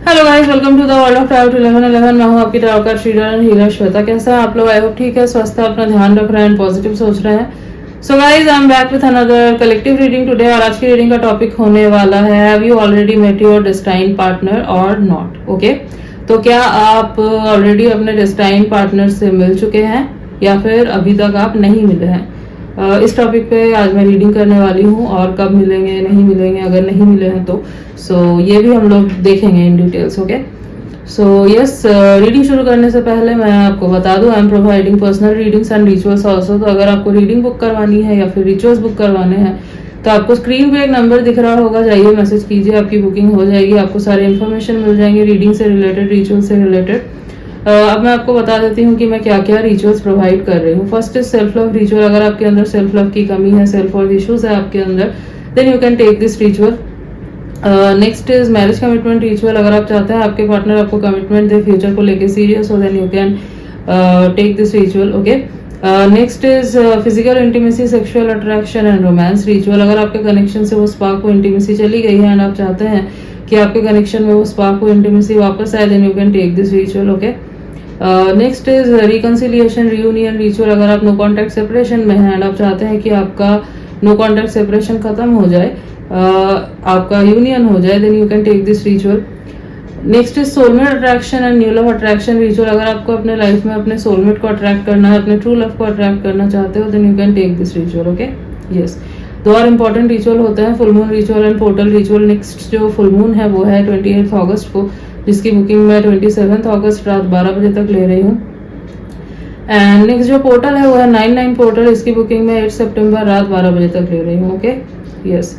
Hello guys, welcome to the world of tarot 1111। मैं हूं आपकी tarot card reader Heera Shweta. कैसा है आप लोग? आई होप ठीक है, स्वस्थ है, अपना ध्यान रख रहे हैं, पॉजिटिव सोच रहे हैं। So guys, I am back with another collective reading today. और आज की रीडिंग का टॉपिक होने वाला है have you already met your destine partner और नॉट। ओके, तो क्या आप ऑलरेडी अपने डेस्टाइन पार्टनर से मिल चुके हैं या फिर अभी तक आप नहीं मिले हैं? इस टॉपिक पे आज मैं रीडिंग करने वाली हूँ। और कब मिलेंगे, नहीं मिलेंगे, अगर नहीं मिले हैं तो ये भी हम लोग देखेंगे in details. Okay, so yes, reading शुरू करने से पहले मैं आपको बता दूं, I am providing personal readings and rituals also. तो अगर आपको रीडिंग बुक करवानी है या फिर रिचुअल्स बुक करवाने हैं तो आपको स्क्रीन पे एक नंबर दिख रहा होगा, जाइए मैसेज कीजिए, आपकी बुकिंग हो जाएगी। आपको सारे इन्फॉर्मेशन मिल जाएंगे रीडिंग से रिलेटेड, रिचुअल से रिलेटेड। अब मैं आपको बता देती हूँ कि मैं क्या क्या रिचुअल्स प्रोवाइड कर रही हूँ। First is self love ritual. अगर आपके अंदर सेल्फ लव की कमी है, सेल्फ वर्थ इश्यूज है आपके अंदर, then you can take this ritual. Next is marriage commitment ritual. अगर आप चाहते हैं आपके पार्टनर आपको कमिटमेंट दे, फ्यूचर को लेके सीरियस हो, then you can take this ritual. Okay, next is physical intimacy, sexual attraction and romance ritual. अगर आपके कनेक्शन से वो स्पार्क को इंटीमेसी चली गई है एंड आप चाहते हैं कि आपके कनेक्शन में वो स्पार्क को इंटीमेसी वापस आए, then you can take this ritual. Okay, next is reconciliation reunion ritual. अगर आप नो कॉन्टैक्ट सेपरेशन में हैं एंड आप चाहते हैं कि आपका नो कॉन्टैक्ट सेपरेशन खत्म हो जाए, आपका यूनियन हो जाए, then you can take this ritual. Next is soulmate attraction and new love attraction ritual. अगर आपको अपने लाइफ में अपने सोलमेट को अट्रैक्ट करना है, अपने ट्रू लव को अट्रैक्ट करना चाहते हो, then you can take this ritual. Okay, yes, दो और इम्पोर्टेंट रिचुअल होते हैं, full moon ritual and portal ritual. Next जो फुल मून है वो है 28 अगस्त को, जिसकी बुकिंग मैं 27 अगस्त रात 12 बजे तक ले रही हूँ। एंड नेक्स्ट जो पोर्टल है वो है 99 पोर्टल, इसकी बुकिंग मैं 8 सितंबर रात 12 बजे तक ले रही हूँ। ओके, यस,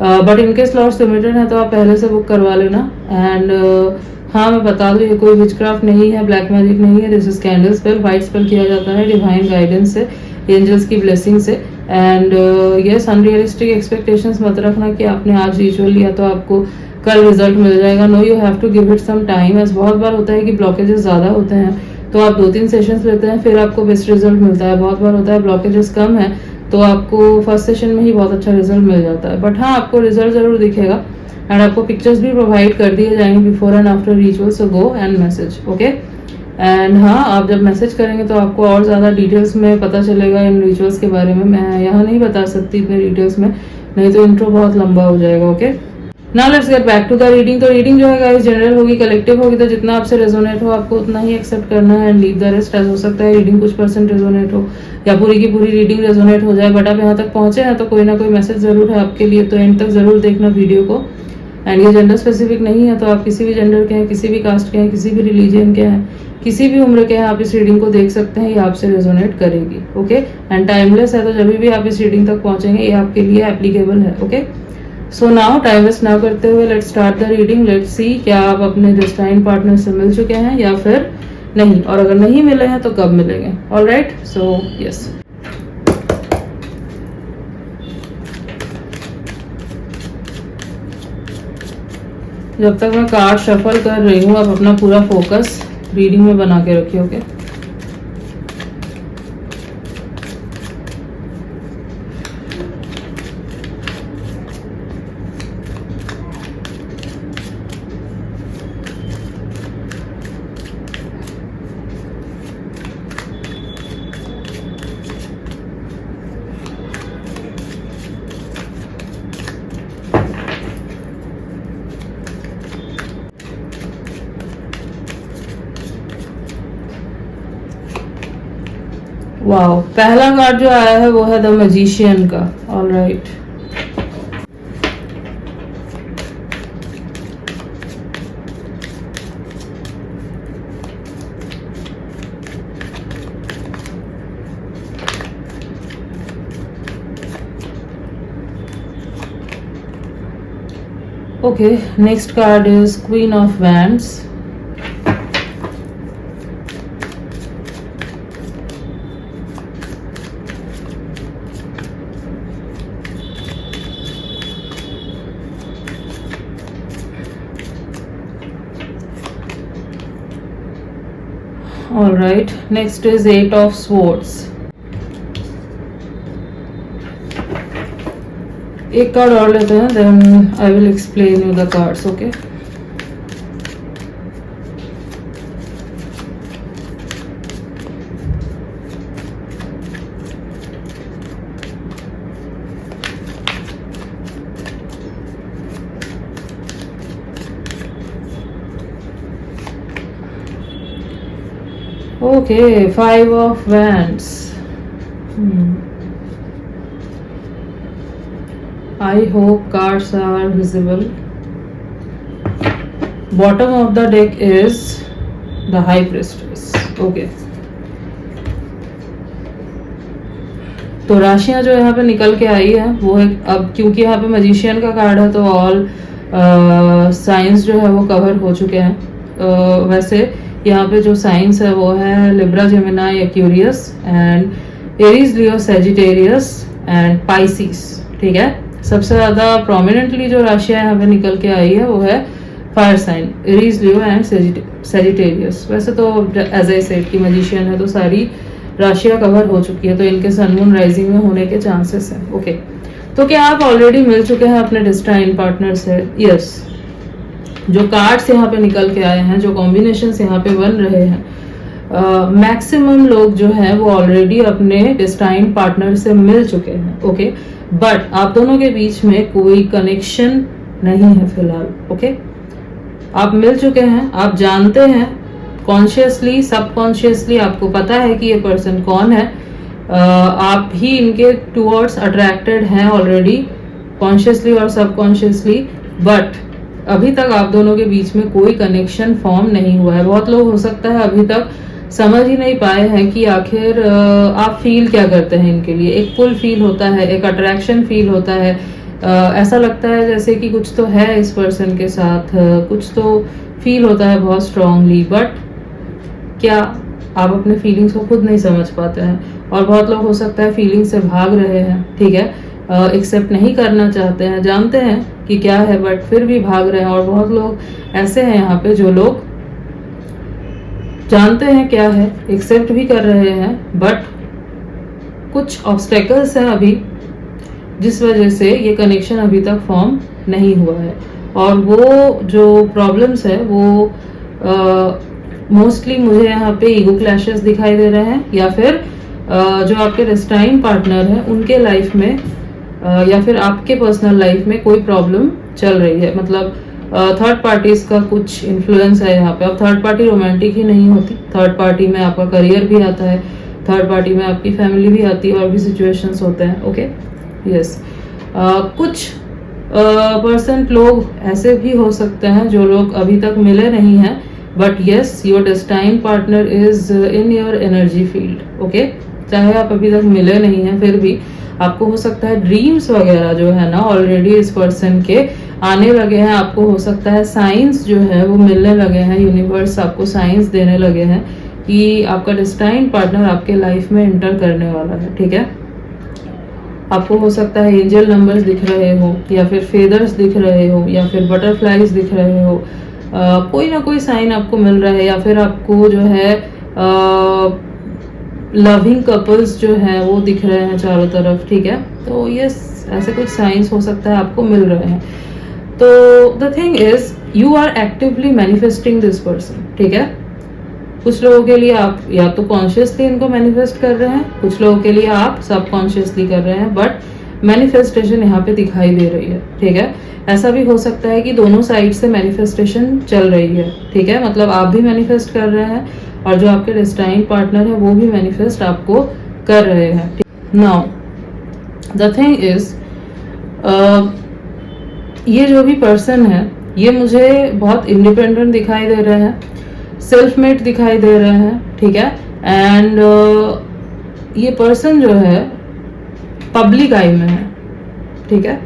बट इनके स्लॉट्स लिमिटेड है तो आप पहले से बुक करवा लेना। एंड हाँ, मैं बता दूँ, ये कोई विचक्राफ्ट नहीं है, ब्लैक मैजिक नहीं है, this is candle spell. White spell किया जाता है डिवाइन गाइडेंस से, एंजल्स की ब्लेसिंग से। एंड यस, अनरियलिस्टिक एक्सपेक्टेशंस मत रखना कि आपने आज रिचुअल लिया तो आपको कल रिजल्ट मिल जाएगा। No, you have to give it some time. ऐसा बहुत बार होता है कि ब्लॉकेजेस ज़्यादा होते हैं तो आप 2-3 सेशंस लेते हैं, फिर आपको बेस्ट रिजल्ट मिलता है। बहुत बार होता है ब्लॉकेजेस कम है तो आपको फर्स्ट सेशन में ही बहुत अच्छा रिजल्ट मिल जाता है। बट हाँ, आपको रिजल्ट जरूर दिखेगा एंड आपको पिक्चर्स भी प्रोवाइड कर दिए जाएंगे before and after ritual, so go and message. Okay, and हाँ, आप जब मैसेज करेंगे तो आपको और ज़्यादा डिटेल्स में पता चलेगा इन रिचुअल्स के बारे में। मैं यहाँ नहीं बता सकती इतने डिटेल्स में, नहीं तो इंट्रो बहुत लंबा हो जाएगा। Okay, now let's get back to the reading. तो रीडिंग जो है गाइस जनरल होगी, कलेक्टिव होगी, तो जितना आपसे रेजोनेट हो आपको उतना ही एक्सेप्ट करना है एंड लीव द रेस्ट। हो सकता है रीडिंग कुछ % रेजोनेट हो या पूरी की पूरी रीडिंग रेजोनेट हो जाए, बट आप यहाँ तक पहुंचे हैं तो कोई ना कोई मैसेज जरूर है आपके लिए, तो एंड तक जरूर देखना वीडियो को। एंड ये जेंडर स्पेसिफिक नहीं है, तो आप किसी भी जेंडर के हैं, किसी भी कास्ट के हैं, किसी भी रिलीजन के हैं, किसी भी उम्र के हैं, आप इस रीडिंग को देख सकते हैं, ये आपसे रेजोनेट करेगी। ओके, एंड टाइमलेस है, तो जब भी आप इस रीडिंग तक पहुंचेंगे ये आपके लिए एप्लीकेबल है। Okay, so now time waste ना करते हुए let's start the reading. Let's see क्या आप अपने डेस्टाइन पार्टनर से मिल चुके हैं या फिर नहीं, और अगर नहीं मिले हैं तो कब मिलेंगे। ऑलराइट, सो यस, जब तक मैं कार्ड शफल कर रही हूँ आप अपना पूरा फोकस रीडिंग में बना के रखिए। ओके, वाओ, पहला कार्ड जो आया है वो है द मैजिशियन का। Alright, okay, next card is queen of wands. All right, next is 8 of swords. एक कार्ड और लेते हैं, then I will explain you the cards. Okay. Okay, 5 of Wands. I hope cards are visible. Bottom of the deck is the High Priestess. Okay. तो राशियां जो यहाँ पे निकल के आई है वो है, अब क्योंकि यहाँ पे मैजिशियन का कार्ड है तो ऑल साइंस जो है वो कवर हो चुके हैं। वैसे यहाँ पे जो साइंस है वो है Libra, Gemini, Aquarius and Aries, Leo, Sagittarius and Pisces. ठीक है, सबसे ज़्यादा प्रोमिनेंटली जो राशियां यहाँ पे निकल के आई है वो है fire sign, Aries, Leo and Sagittarius. वैसे तो एज आई सेड की मैजिशियन है तो सारी राशियां कवर हो चुकी है, तो इनके सन मून राइजिंग में होने के चांसेस हैं। ओके, तो क्या आप ऑलरेडी मिल चुके हैं अपने डिस्टाइन पार्टनर से? यस। जो कार्ड्स यहाँ पे निकल के आए हैं, जो कॉम्बिनेशंस यहाँ पे बन रहे हैं, मैक्सिमम लोग जो है वो ऑलरेडी अपने डिस्टाइन पार्टनर से मिल चुके हैं। ओके, बट आप दोनों के बीच में कोई कनेक्शन नहीं है फिलहाल। ओके, आप मिल चुके हैं, आप जानते हैं कॉन्शियसली, सबकॉन्शियसली आपको पता है कि ये पर्सन कौन है। आप भी इनके टूवर्ड्स अट्रैक्टेड हैं ऑलरेडी, कॉन्शियसली और सबकॉन्शियसली, बट अभी तक आप दोनों के बीच में कोई कनेक्शन फॉर्म नहीं हुआ है। बहुत लोग हो सकता है अभी तक समझ ही नहीं पाए हैं कि आखिर आप फील क्या करते हैं इनके लिए। एक पुल फील होता है, एक अट्रैक्शन फील होता है, ऐसा लगता है जैसे कि कुछ तो है इस पर्सन के साथ, कुछ तो फील होता है बहुत स्ट्रांगली, बट क्या आप अपने फीलिंग्स को खुद नहीं समझ पाते हैं। और बहुत लोग हो सकता है फीलिंग से भाग रहे हैं, ठीक है, एक्सेप्ट नहीं करना चाहते हैं, जानते हैं कि क्या है बट फिर भी भाग रहे हैं। और बहुत लोग ऐसे हैं यहाँ पे जो लोग जानते हैं क्या है, एक्सेप्ट भी कर रहे हैं, बट कुछ ऑब्स्टेकल्स हैं अभी जिस वजह से ये कनेक्शन अभी तक फॉर्म नहीं हुआ है। और वो जो प्रॉब्लम्स है वो मोस्टली मुझे यहाँ पे ईगो क्लैशेस दिखाई दे रहे हैं, या फिर जो आपके डेस्टाइन पार्टनर है उनके लाइफ में या फिर आपके पर्सनल लाइफ में कोई प्रॉब्लम चल रही है। मतलब थर्ड पार्टीज का कुछ इन्फ्लुएंस है यहाँ पे। अब थर्ड पार्टी रोमांटिक ही नहीं होती, थर्ड पार्टी में आपका करियर भी आता है, थर्ड पार्टी में आपकी फैमिली भी आती है और भी सिचुएशंस होते हैं। Okay, yes. कुछ परसेंट लोग ऐसे भी हो सकते हैं जो लोग अभी तक मिले नहीं हैं, but yes your destine partner is in your energy field. Okay, चाहे आप अभी तक मिले नहीं हैं फिर भी आपको हो सकता है ड्रीम्स वगैरह जो है ना ऑलरेडी इस पर्सन के आने लगे हैं। आपको हो सकता है साइंस जो है वो मिलने लगे हैं, यूनिवर्स आपको साइंस देने लगे हैं कि आपका डेस्टाइन पार्टनर आपके लाइफ में एंटर करने वाला है। ठीक है, आपको हो सकता है एंजल नंबर्स दिख रहे हो, या फिर फेदर्स दिख रहे हो, या फिर बटरफ्लाइज दिख रहे हो, कोई ना कोई साइन आपको मिल रहा है, या फिर आपको जो है लविंग कपल्स जो है वो दिख रहे हैं चारों तरफ। ठीक है, तो यस ऐसे कुछ साइंस हो सकता है आपको मिल रहे हैं। तो the thing is you are actively manifesting this person. ठीक है, कुछ लोगों के लिए आप या तो कॉन्शियसली इनको मैनिफेस्ट कर रहे हैं, कुछ लोगों के लिए आप सबकॉन्शियसली कर रहे हैं, बट मैनिफेस्टेशन यहाँ पे दिखाई दे रही है। ठीक है, ऐसा भी हो सकता है कि दोनों साइड से मैनिफेस्टेशन चल रही है। ठीक है, मतलब आप भी मैनिफेस्ट कर रहे हैं और जो आपके डेस्टाइन पार्टनर है वो भी मैनिफेस्ट आपको कर रहे हैं। नाउ द थिंग इज ये जो भी पर्सन है ये मुझे बहुत इंडिपेंडेंट दिखाई दे रहे हैं, सेल्फ मेड दिखाई दे रहे हैं। ठीक है, एंड ये पर्सन जो है पब्लिक आई में है। ठीक है,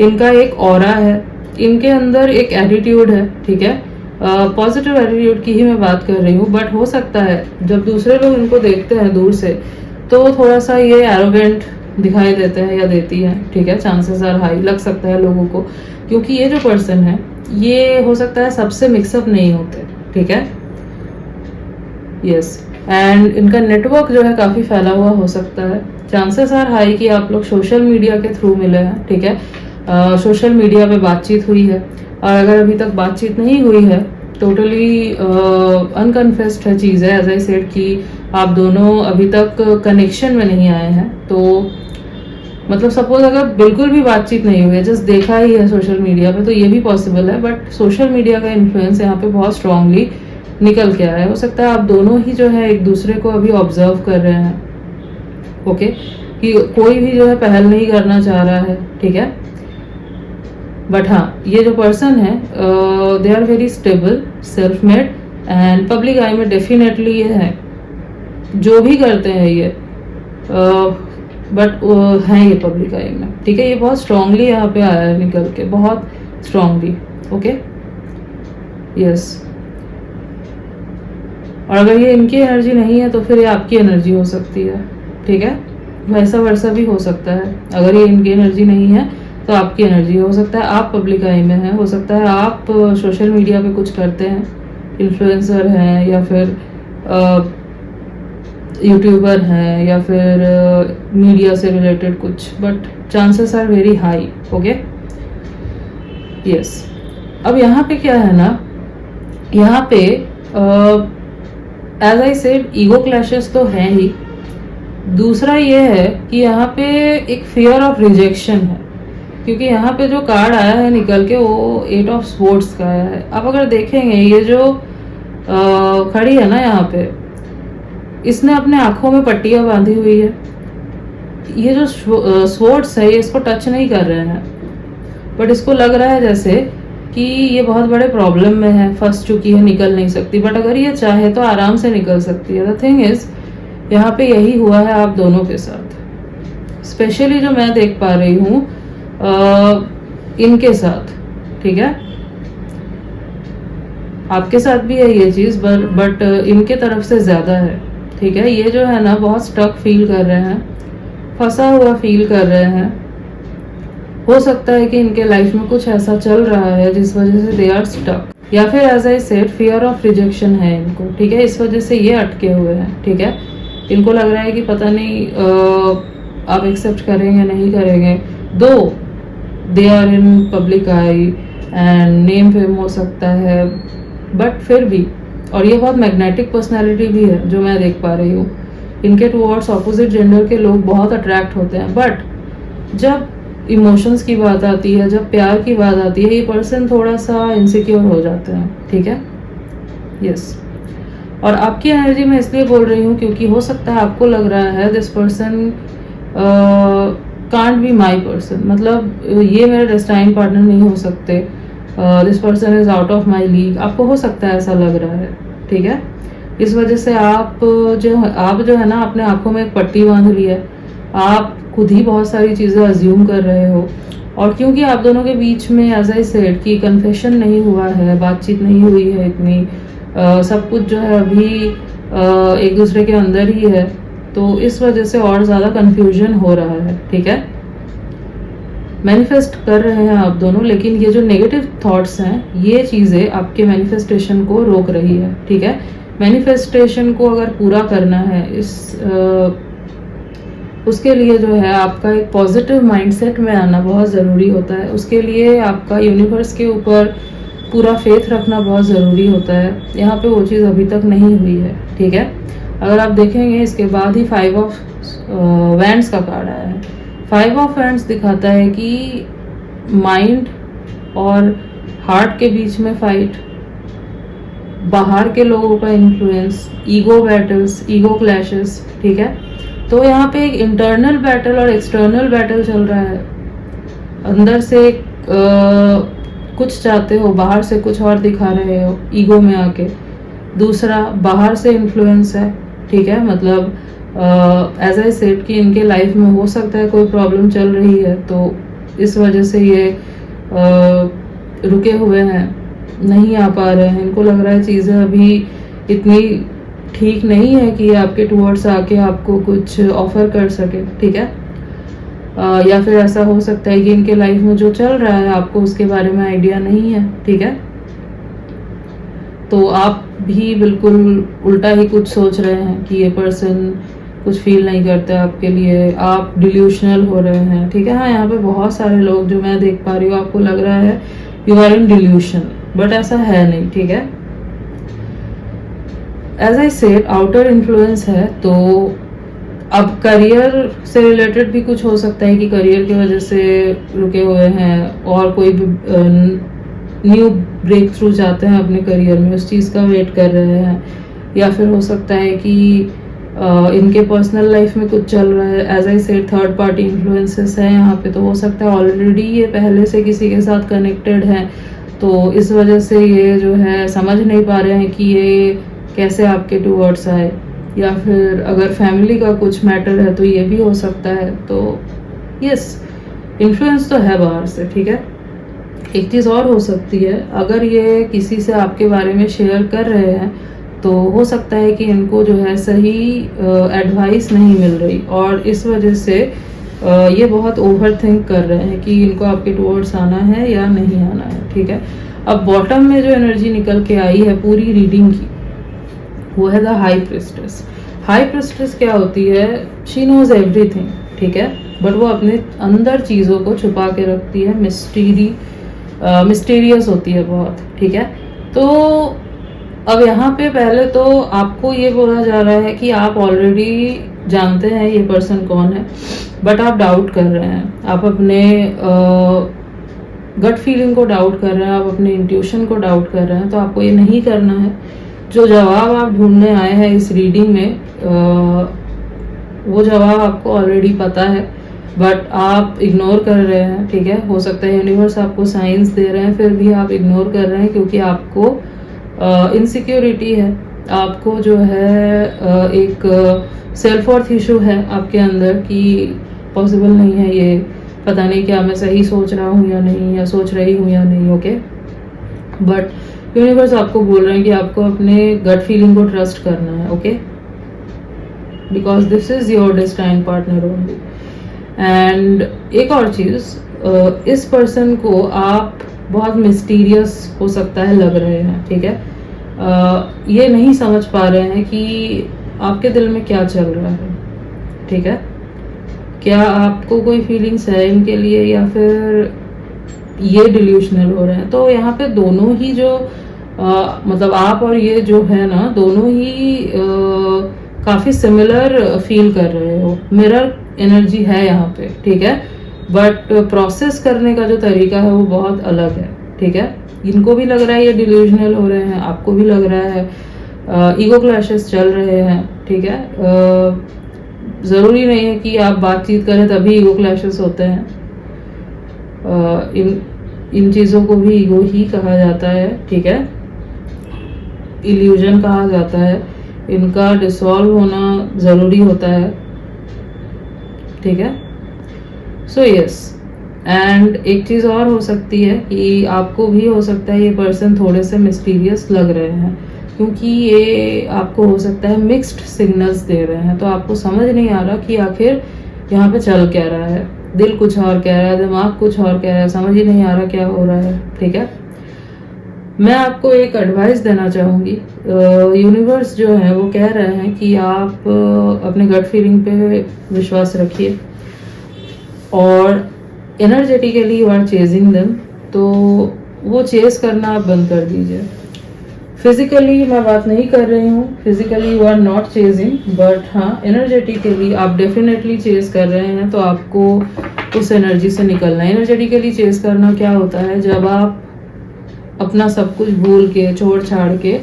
इनका एक ऑरा है, इनके अंदर एक एटीट्यूड है। ठीक है, पॉजिटिव एटीट्यूड की ही मैं बात कर रही हूँ, बट हो सकता है जब दूसरे लोग इनको देखते हैं दूर से तो थोड़ा सा ये एरोगेंट दिखाई देते हैं या देती है। ठीक है, चांसेस आर हाई लग सकता है लोगों को, क्योंकि ये जो पर्सन है ये हो सकता है सबसे मिक्सअप नहीं होते। ठीक है, यस, एंड इनका नेटवर्क जो है काफ़ी फैला हुआ हो सकता है। चांसेस आर हाई कि आप लोग सोशल मीडिया के थ्रू मिले हैं। ठीक है, सोशल मीडिया पे बातचीत हुई है, और अगर अभी तक बातचीत नहीं हुई है, टोटली अनकन्फेस्ड है चीज़ है, एज आई सेड कि आप दोनों अभी तक कनेक्शन में नहीं आए हैं। तो मतलब सपोज अगर बिल्कुल भी बातचीत नहीं हुई है, जस्ट देखा ही है सोशल मीडिया पे, तो ये भी पॉसिबल है, बट सोशल मीडिया का इन्फ्लुएंस यहाँ पे बहुत स्ट्रांगली निकल के आया है। हो सकता है आप दोनों ही जो है एक दूसरे को अभी ऑब्जर्व कर रहे हैं, ओके, कि कोई भी जो है पहल नहीं करना चाह रहा है, ठीक है। बट हाँ, ये जो पर्सन है they are very stable, self made and public eye में डेफिनेटली ये है, जो भी करते हैं ये बट है ये पब्लिक आई में, ठीक है। ये बहुत स्ट्रांगली यहाँ पे आया है निकल के, बहुत स्ट्रांगली, ओके, यस। और अगर ये इनकी एनर्जी नहीं है तो फिर ये आपकी एनर्जी हो सकती है, ठीक है। वैसा वैसा भी हो सकता है, अगर ये इनकी एनर्जी नहीं है तो आपकी एनर्जी हो सकता है। आप पब्लिक आई में हैं, हो सकता है आप सोशल मीडिया पे कुछ करते हैं, इन्फ्लुएंसर हैं या फिर यूट्यूबर हैं या फिर मीडिया से रिलेटेड कुछ, but chances are very high, okay, yes. अब यहाँ पे क्या है ना, यहाँ पे as I said ego clashes तो हैं ही। दूसरा ये है कि यहाँ पे एक फियर ऑफ रिजेक्शन है, क्योंकि यहाँ पे जो कार्ड आया है निकल के वो 8 ऑफ स्वॉर्ड्स का आया है। अब अगर देखेंगे ये जो खड़ी है ना यहाँ पे, इसने अपने आंखों में पट्टियां बांधी हुई है। ये जो स्वॉर्ड्स है ये इसको टच नहीं कर रहे हैं, बट इसको लग रहा है जैसे कि ये बहुत बड़े प्रॉब्लम में है, फंस चुकी है, निकल नहीं सकती। बट अगर ये चाहे तो आराम से निकल सकती है। द थिंग इज यहाँ पे यही हुआ है आप दोनों के साथ, स्पेशली जो मैं देख पा रही हूँ इनके साथ, ठीक है। आपके साथ भी है ये चीज, बट इनके तरफ से ज्यादा है, ठीक है। ये जो है ना बहुत स्टक फील कर रहे हैं, फंसा हुआ फील कर रहे हैं। हो सकता है कि इनके लाइफ में कुछ ऐसा चल रहा है जिस वजह से दे आर स्टक, या फिर as I said fear of rejection है इनको, ठीक है। इस वजह से ये अटके हुए हैं, ठीक है। इनको लग रहा है कि पता नहीं आप एक्सेप्ट करेंगे नहीं करेंगे, though they are in public eye and name fame हो सकता है, बट फिर भी, और ये बहुत मैग्नेटिक पर्सनैलिटी भी है जो मैं देख पा रही हूँ। इनके टुवर्ड्स ऑपोजिट जेंडर के लोग बहुत अट्रैक्ट होते हैं, बट जब इमोशंस की बात आती है, जब प्यार की बात आती है, ये पर्सन थोड़ा सा इनसिक्योर हो जाते हैं, ठीक है, यस। और आपकी एनर्जी में इसलिए बोल रही हूँ क्योंकि हो सकता है आपको लग रहा है this person can't be my person, मतलब ये मेरे डेस्टाइन पार्टनर नहीं हो सकते, this person is out of my league. आपको हो सकता है ऐसा लग रहा है, ठीक है। इस वजह से आप जो है ना अपने आंखों में एक पट्टी बांध ली है, आप खुद ही बहुत सारी चीज़ें अज्यूम कर रहे हो। और क्योंकि आप दोनों के बीच में एज आई सेड कि कन्फेशन नहीं हुआ है, बातचीत नहीं हुई है इतनी, सब कुछ जो है अभी एक दूसरे के अंदर ही है, तो इस वजह से और ज़्यादा कन्फ्यूजन हो रहा है, ठीक है। मैनिफेस्ट कर रहे हैं आप दोनों, लेकिन ये जो नेगेटिव थॉट्स हैं ये चीज़ें आपके मैनिफेस्टेशन को रोक रही है, ठीक है। मैनिफेस्टेशन को अगर पूरा करना है उसके लिए जो है आपका एक पॉजिटिव माइंडसेट में आना बहुत ज़रूरी होता है। उसके लिए आपका यूनिवर्स के ऊपर पूरा फेथ रखना बहुत ज़रूरी होता है। यहाँ पे वो चीज़ अभी तक नहीं हुई है, ठीक है। अगर आप देखेंगे इसके बाद ही 5 ऑफ वैंड्स का कार्ड आया है। 5 ऑफ वैंड्स दिखाता है कि माइंड और हार्ट के बीच में फाइट, बाहर के लोगों का influence, ego battles, ego clashes, ठीक है। तो यहाँ पे एक इंटरनल बैटल और एक्सटर्नल बैटल चल रहा है। अंदर से कुछ चाहते हो, बाहर से कुछ और दिखा रहे हो ईगो में आके। दूसरा बाहर से इन्फ्लुएंस है, ठीक है। मतलब एज आई सेड कि इनके लाइफ में हो सकता है कोई प्रॉब्लम चल रही है, तो इस वजह से ये रुके हुए हैं, नहीं आ पा रहे हैं। इनको लग रहा है चीज़ें अभी इतनी ठीक नहीं है कि आपके टूवर्ड्स आके आपको कुछ ऑफर कर सके, ठीक है। या फिर ऐसा हो सकता है कि इनके लाइफ में जो चल रहा है आपको उसके बारे में आइडिया नहीं है, ठीक है। तो आप भी बिल्कुल उल्टा ही कुछ सोच रहे हैं कि ये पर्सन कुछ फील नहीं करते आपके लिए, आप डिल्यूशनल हो रहे हैं, ठीक है। हाँ, यहाँ पे बहुत सारे लोग जो मैं देख पा रही हूँ, आपको लग रहा है you are in delusion, but ऐसा है नहीं, ठीक है। As I said outer influence है, तो अब करियर से रिलेटेड भी कुछ हो सकता है कि करियर की वजह से रुके हुए हैं, और कोई भी न्यू ब्रेक थ्रू चाहते हैं अपने करियर में, उस चीज़ का वेट कर रहे हैं। या फिर हो सकता है कि इनके पर्सनल लाइफ में कुछ चल रहा है, as I said third party influences है यहाँ पे, तो हो सकता है ऑलरेडी ये पहले से किसी के साथ कनेक्टेड है, तो इस वजह से ये जो है समझ नहीं पा रहे हैं कि ये कैसे आपके टूवर्ड्स आए। या फिर अगर फैमिली का कुछ मैटर है तो ये भी हो सकता है। तो यस, इन्फ्लुएंस तो है बाहर से, ठीक है। एक चीज़ और हो सकती है, अगर ये किसी से आपके बारे में शेयर कर रहे हैं तो हो सकता है कि इनको जो है सही एडवाइस नहीं मिल रही, और इस वजह से ये बहुत ओवर थिंक कर रहे हैं कि इनको आपके टूवर्ड्स आना है या नहीं आना है, ठीक है। अब बॉटम में जो एनर्जी निकल के आई है पूरी रीडिंग की, वो है the high priestess. High priestess क्या होती है? शी नोज एवरीथिंग, ठीक है, बट वो अपने अंदर चीज़ों को छुपा के रखती है, मिस्टीरियस होती है बहुत, ठीक है। तो अब यहाँ पे पहले तो आपको ये बोला जा रहा है कि आप ऑलरेडी जानते हैं ये पर्सन कौन है, बट आप डाउट कर रहे हैं, आप अपने गट फीलिंग को डाउट कर रहे हैं, आप अपने इंट्यूशन को डाउट कर रहे हैं। तो आपको ये नहीं करना है। जो जवाब आप ढूंढने आए हैं इस रीडिंग में, वो जवाब आपको ऑलरेडी पता है, बट आप इग्नोर कर रहे हैं, ठीक है। हो सकता है यूनिवर्स आपको साइंस दे रहे हैं, फिर भी आप इग्नोर कर रहे हैं क्योंकि आपको इनसिक्योरिटी है, आपको जो है एक सेल्फ वर्थ इशू है आपके अंदर कि पॉसिबल नहीं है ये, पता नहीं क्या मैं सही सोच रहा हूँ या नहीं, या सोच रही हूँ या नहीं, ओके। बट यूनिवर्स आपको बोल रहे हैं कि आपको अपने गट फीलिंग को ट्रस्ट करना है, okay, because this is your destine partner only. And एक और चीज़, इस पर्सन को आप बहुत मिस्टीरियस हो सकता है लग रहे हैं, ठीक है। ये नहीं समझ पा रहे हैं कि आपके दिल में क्या चल रहा है, ठीक है। क्या आपको कोई फीलिंग्स है इनके लिए, या फिर ये डिल्यूशनल हो रहे हैं। तो यहाँ पे दोनों ही जो मतलब आप और ये जो है ना, दोनों ही काफ़ी सिमिलर फील कर रहे हो, मिरर एनर्जी है यहाँ पे, ठीक है। बट प्रोसेस करने का जो तरीका है वो बहुत अलग है, ठीक है। इनको भी लग रहा है ये डिल्यूजनल हो रहे हैं, आपको भी लग रहा है, ईगो क्लैशेस चल रहे हैं, ठीक है। ज़रूरी नहीं है कि आप बातचीत करें तभी ईगो क्लैशेस होते हैं। इन चीज़ों को भी ईगो ही कहा जाता है, ठीक है, इल्यूजन कहा जाता है। इनका डिसॉल्व होना ज़रूरी होता है, ठीक है। सो यस, एंड एक चीज़ और हो सकती है कि आपको भी हो सकता है ये पर्सन थोड़े से मिस्टीरियस लग रहे हैं, क्योंकि ये आपको हो सकता है मिक्स्ड सिग्नल्स दे रहे हैं। तो आपको समझ नहीं आ रहा कि आखिर यहाँ पे चल क्या रहा है, दिल कुछ और कह रहा है, दिमाग कुछ और कह रहा है, समझ ही नहीं आ रहा क्या हो रहा है, ठीक है। मैं आपको एक एडवाइस देना चाहूँगी। यूनिवर्स जो है वो कह रहे हैं कि आप अपने गट फीलिंग पे विश्वास रखिए, और energetically you are chasing them, तो वो चेस करना आप बंद कर दीजिए। फिजिकली मैं बात नहीं कर रही हूँ, physically you are not chasing, but हाँ एनर्जेटिकली आप डेफिनेटली चेस कर रहे हैं। तो आपको उस एनर्जी से निकलना है। एनर्जेटिकली चेस करना क्या होता है? जब आप अपना सब कुछ भूल के, छोड़ छाड़ के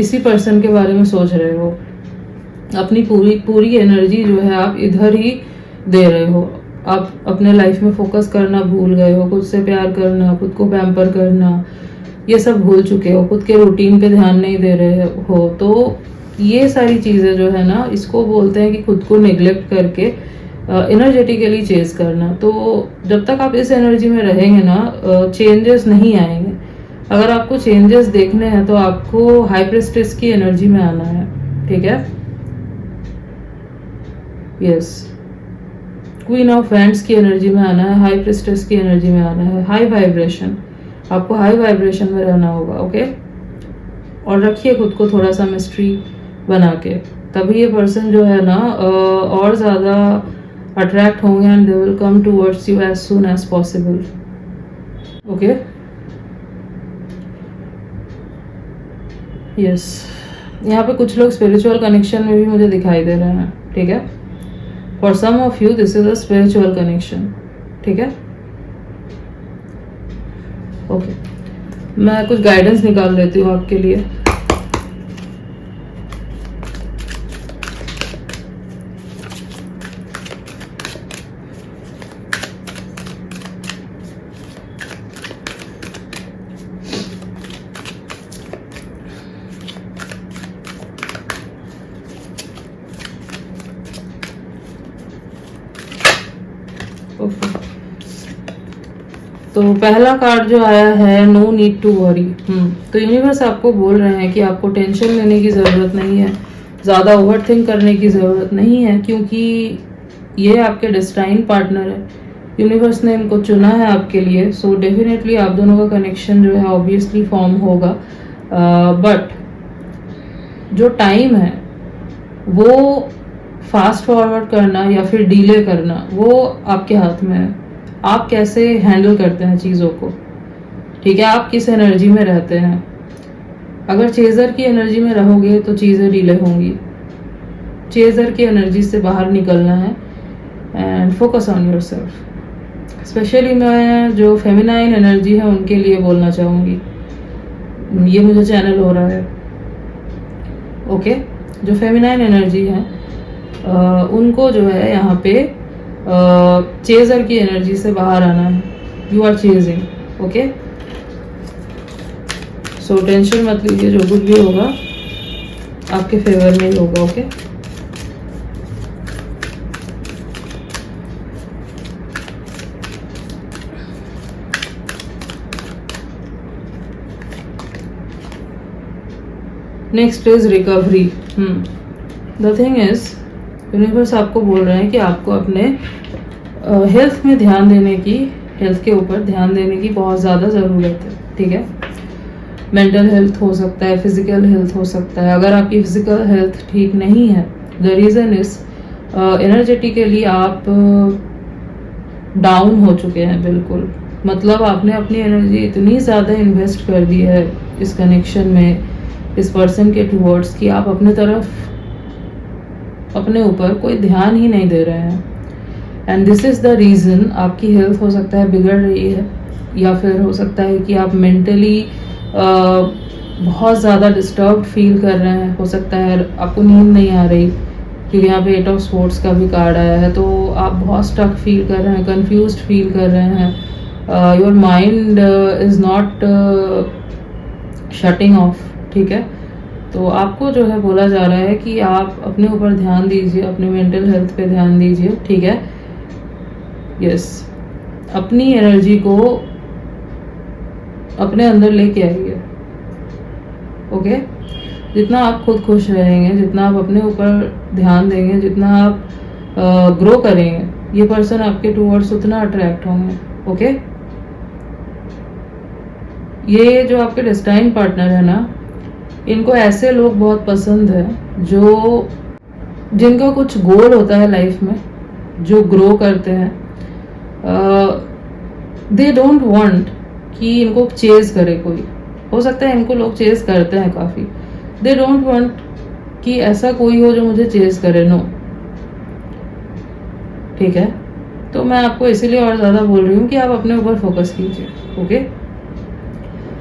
इसी पर्सन के बारे में सोच रहे हो, अपनी पूरी एनर्जी जो है आप इधर ही दे रहे हो, आप अपने लाइफ में फोकस करना भूल गए हो, खुद से प्यार करना, खुद को पैम्पर करना, ये सब भूल चुके हो, खुद के रूटीन पे ध्यान नहीं दे रहे हो। तो ये सारी चीज़ें जो है ना, इसको बोलते हैं कि खुद को नेग्लेक्ट करके एनर्जेटिकली चेज करना। तो जब तक आप इस एनर्जी में रहेंगे ना, चेंजेस नहीं आएंगे। अगर आपको चेंजेस देखने हैं तो आपको हाई प्रेस्टिस की एनर्जी में आना है, ठीक है। यस, क्वीन ऑफ वैंड्स की एनर्जी में आना है, हाई प्रेस्टिस की एनर्जी में आना है, हाई वाइब्रेशन, आपको हाई वाइब्रेशन में रहना होगा, ओके। और रखिए खुद को थोड़ा सा मिस्ट्री बना के, तभी ये पर्सन जो है ना और ज़्यादा अट्रैक्ट होंगे, and they will come towards you as soon as possible, okay. Yes, यहाँ पे कुछ लोग स्पिरिचुअल कनेक्शन में भी मुझे दिखाई दे रहे हैं, ठीक है। For some of you this is a spiritual connection, ठीक है। ओके, मैं कुछ गाइडेंस निकाल लेती हूँ आपके लिए। ओके, तो पहला कार्ड जो आया है, नो नीड टू वरी। तो यूनिवर्स आपको बोल रहे हैं कि आपको टेंशन लेने की ज़रूरत नहीं है, ज़्यादा ओवर थिंक करने की ज़रूरत नहीं है, क्योंकि ये आपके डेस्टाइन पार्टनर है। यूनिवर्स ने इनको चुना है आपके लिए। सो डेफिनेटली आप दोनों का कनेक्शन जो है ऑब्वियसली फॉर्म होगा, बट जो टाइम है वो फास्ट फॉरवर्ड करना या फिर डिले करना वो आपके हाथ में है। आप कैसे हैंडल करते हैं चीज़ों को, ठीक है, आप किस एनर्जी में रहते हैं। अगर चेजर की एनर्जी में रहोगे तो चीज़ें डिले होंगी। चेजर की एनर्जी से बाहर निकलना है and focus on yourself. Specially मैं जो फेमिनाइन एनर्जी है उनके लिए बोलना चाहूँगी, ये मुझे चैनल हो रहा है। ओके, जो फेमिनाइन एनर्जी है उनको जो है यहाँ पे चेजर की एनर्जी से बाहर आना है। You are chasing, okay. So tension मत लीजिए, जो कुछ भी होगा आपके फेवर में ही होगा, okay. Next is recovery. The thing is, universe आपको बोल रहे हैं कि आपको अपने हेल्थ में ध्यान देने की, हेल्थ के ऊपर ध्यान देने की बहुत ज़्यादा ज़रूरत है, ठीक है। मेंटल हेल्थ हो सकता है, फिजिकल हेल्थ हो सकता है। अगर आपकी फिजिकल हेल्थ ठीक नहीं है, द रीज़न इज एनर्जेटिकली आप डाउन हो चुके हैं बिल्कुल। मतलब आपने अपनी एनर्जी इतनी ज़्यादा इन्वेस्ट कर दी है इस कनेक्शन में, इस पर्सन के टूवर्ड्स, कि आप अपने तरफ, अपने ऊपर कोई ध्यान ही नहीं दे रहे हैं। And this is the reason आपकी हेल्थ हो सकता है बिगड़ रही है, या फिर हो सकता है कि आप मेंटली बहुत ज़्यादा डिस्टर्ब फील कर रहे हैं। हो सकता है आपको नींद नहीं आ रही, क्योंकि यहाँ पे 8 ऑफ स्पोर्ट्स का भी कार्ड आया है। तो आप बहुत स्टक फील कर रहे हैं, कंफ्यूज्ड फील कर रहे हैं। Your mind is not shutting off, ठीक है। तो आपको जो है बोला जा रहा है कि आप अपने ऊपर ध्यान दीजिए, अपने मेंटल हेल्थ पे ध्यान दीजिए, ठीक है। यस, अपनी एनर्जी को अपने अंदर लेके आइए, ओके। जितना आप खुद खुश रहेंगे, जितना आप अपने ऊपर ध्यान देंगे, जितना आप ग्रो करेंगे, ये पर्सन आपके टूवर्ड्स उतना अट्रैक्ट होंगे, ओके। ये जो आपके डेस्टाइन पार्टनर है ना, इनको ऐसे लोग बहुत पसंद है जो, जिनका कुछ गोल होता है लाइफ में, जो ग्रो करते हैं। दे डोंट वांट कि इनको चेज करे कोई। हो सकता है इनको लोग चेज करते हैं काफ़ी। दे डोंट वांट कि ऐसा कोई हो जो मुझे चेज करे, नो, ठीक है। तो मैं आपको इसीलिए और ज़्यादा बोल रही हूँ कि आप अपने ऊपर फोकस कीजिए, ओके।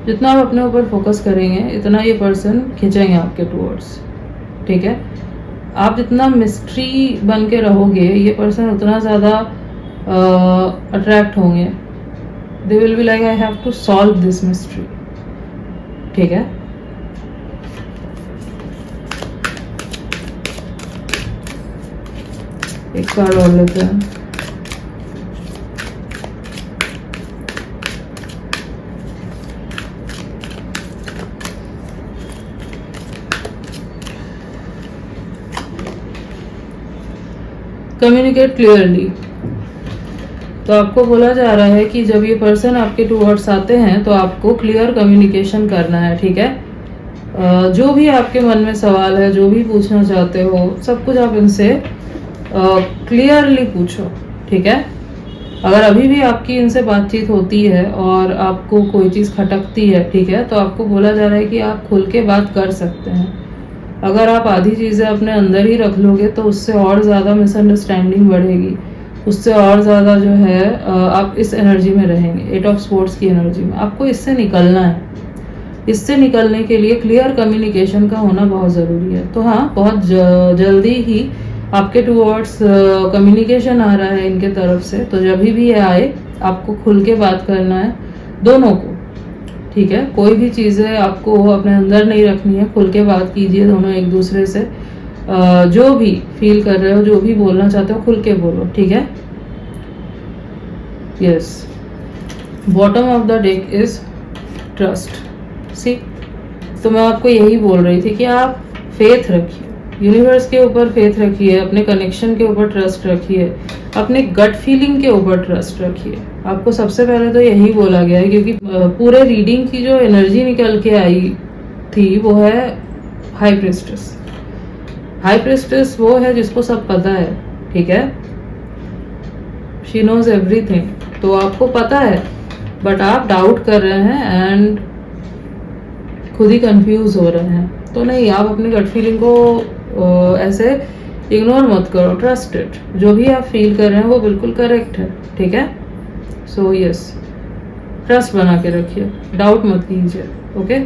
जितना आप अपने ऊपर फोकस करेंगे, इतना ये पर्सन खींचेंगे आपके टूवर्ड्स, ठीक है। आप जितना मिस्ट्री बन के रहोगे, ये पर्सन उतना ज़्यादा अट्रैक्ट होंगे। They will be like, I have to solve this mystery, ठीक है। एक कार्ड और लेते हैं। Communicate clearly. तो आपको बोला जा रहा है कि जब ये पर्सन आपके टूवर्ड्स आते हैं तो आपको क्लियर कम्युनिकेशन करना है, ठीक है। जो भी आपके मन में सवाल है, जो भी पूछना चाहते हो, सब कुछ आप इनसे क्लियरली पूछो, ठीक है। अगर अभी भी आपकी इनसे बातचीत होती है और आपको कोई चीज़ खटकती है, ठीक है, तो आपको बोला जा रहा है कि आप खुल के बात कर सकते हैं। अगर आप आधी चीज़ें अपने अंदर ही रख लोगे तो उससे और ज़्यादा मिसअंडरस्टैंडिंग बढ़ेगी, उससे और ज़्यादा जो है आप इस एनर्जी में रहेंगे, 8 ऑफ स्पोर्ट्स की एनर्जी में। आपको इससे निकलना है। इससे निकलने के लिए क्लियर कम्युनिकेशन का होना बहुत ज़रूरी है। तो हाँ, बहुत जल्दी ही आपके टूवर्ड्स कम्युनिकेशन आ रहा है इनके तरफ से। तो जब भी ये आए आपको खुल के बात करना है दोनों को, ठीक है। कोई भी चीज़ें आपको अपने अंदर नहीं रखनी है, खुल के बात कीजिए दोनों एक दूसरे से। जो भी फील कर रहे हो, जो भी बोलना चाहते हो, खुल के बोलो, ठीक है। Yes, bottom of the deck is trust. See, तो मैं आपको यही बोल रही थी कि आप फेथ रखिए, यूनिवर्स के ऊपर फेथ रखिए, अपने कनेक्शन के ऊपर ट्रस्ट रखिए, अपने गट फीलिंग के ऊपर ट्रस्ट रखिए। आपको सबसे पहले तो यही बोला गया है, क्योंकि पूरे रीडिंग की जो एनर्जी निकल के आई थी वो है हाई प्रिस्टेस। हाई प्रिस्टेस वो है जिसको सब पता है, ठीक है। She knows everything. तो आपको पता है बट आप डाउट कर रहे हैं एंड खुद ही कंफ्यूज हो रहे हैं। तो नहीं, आप अपनी गट फीलिंग को ऐसे इग्नोर मत करो, ट्रस्ट इट। जो भी आप फील कर रहे हैं वो बिल्कुल करेक्ट है, ठीक है। सो यस, ट्रस्ट बना के रखिए, डाउट मत कीजिए, ओके।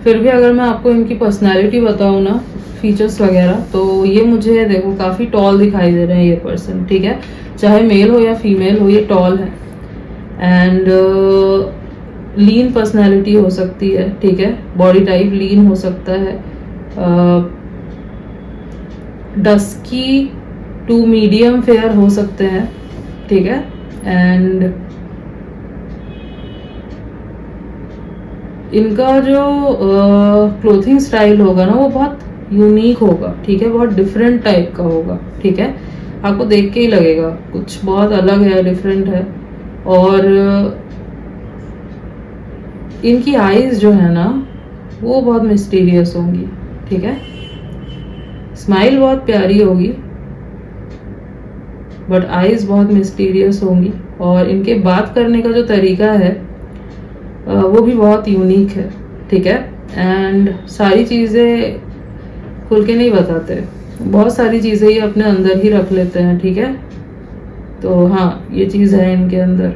फिर भी अगर मैं आपको इनकी पर्सनैलिटी बताऊँ ना, फीचर्स वगैरह, तो ये मुझे देखो काफ़ी टॉल दिखाई दे रहे हैं ये पर्सन, ठीक है। चाहे मेल हो या फीमेल हो, ये टॉल है एंड लीन पर्सनैलिटी हो सकती है, ठीक है। बॉडी टाइप लीन हो सकता है, डस्की टू मीडियम फेयर हो सकते हैं, ठीक है। एंड इनका जो क्लोथिंग स्टाइल होगा ना वो बहुत यूनिक होगा, ठीक है। बहुत डिफरेंट टाइप का होगा, ठीक है। आपको देख के ही लगेगा कुछ बहुत अलग है, डिफरेंट है। और इनकी आईज जो है ना वो बहुत मिस्टीरियस होंगी, ठीक है। स्माइल बहुत प्यारी होगी बट आईज बहुत मिस्टीरियस होंगी। और इनके बात करने का जो तरीका है वो भी बहुत यूनिक है, ठीक है। एंड सारी चीज़ें खुल के नहीं बताते, बहुत सारी चीज़ें ये अपने अंदर ही रख लेते हैं, ठीक है। तो हाँ, ये चीज़ है इनके अंदर।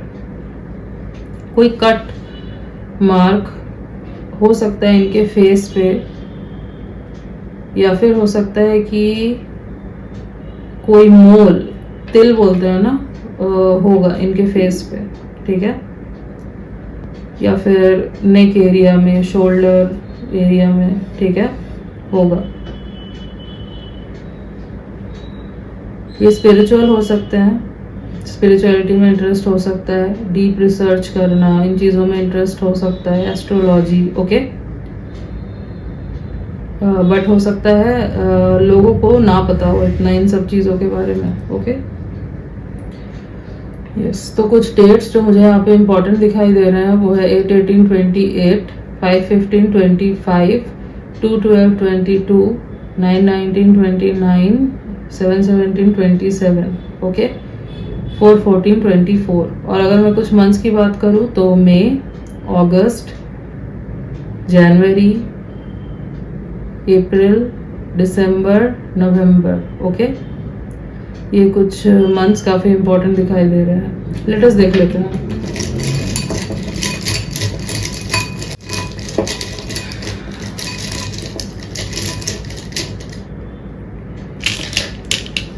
कोई कट मार्क हो सकता है इनके फेस पे, या फिर हो सकता है कि कोई मोल, तिल बोलते हैं ना, होगा इनके फेस पे, ठीक है। या फिर नेक एरिया में, शोल्डर एरिया में, ठीक है, होगा। ये स्पिरिचुअल हो सकते हैं, स्पिरिचुअलिटी में इंटरेस्ट हो सकता है, डीप रिसर्च करना, इन चीज़ों में इंटरेस्ट हो सकता है, एस्ट्रोलॉजी, ओके। बट हो सकता है लोगों को ना पता हो इतना इन सब चीज़ों के बारे में, ओके। यस, तो कुछ डेट्स जो मुझे यहाँ पे इम्पोर्टेंट दिखाई दे रहे हैं वो है 8/18/28, 5/15/25, 2/12/22, 9/19/29, 7/17/27, ओके, 4/14/24। और अगर मैं कुछ मंथ्स की बात करूँ तो मई, अगस्त, जनवरी, अप्रैल, दिसंबर, नवंबर, ओके। ये कुछ मंथ्स काफ़ी इम्पोर्टेंट दिखाई दे रहे हैं। लेट अस देख लेते हैं।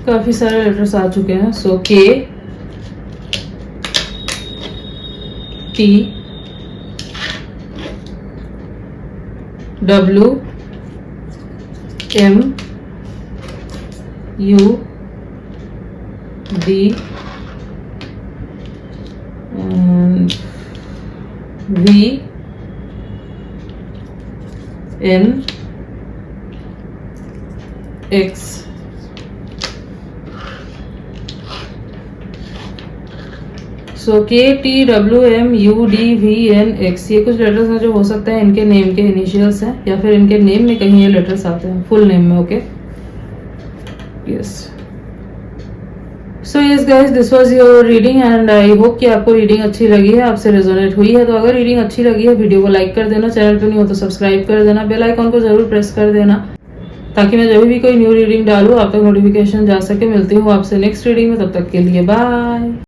काफ़ी सारे लेटर्स आ चुके हैं। So K, T, W, M, U, D, V, N, X. So K, T, W, M, U, D, V, N, X, ये कुछ लेटर्स हैं जो हो सकता है इनके नेम के इनिशियल्स हैं, या फिर इनके नेम में कहीं ये लेटर्स आते हैं फुल नेम में, okay. Yes, so yes guys, this was your reading and I hope कि आपको रीडिंग अच्छी लगी है, आपसे रेजोनेट हुई है। तो अगर रीडिंग अच्छी लगी है, वीडियो को लाइक कर देना, चैनल पे नहीं हो तो सब्सक्राइब कर देना, बेल आइकॉन को जरूर प्रेस कर देना ताकि मैं जब भी कोई न्यू रीडिंग डालूँ आप तक नोटिफिकेशन जा सके। मिलती हूँ आपसे नेक्स्ट रीडिंग में, तब तक के लिए बाय।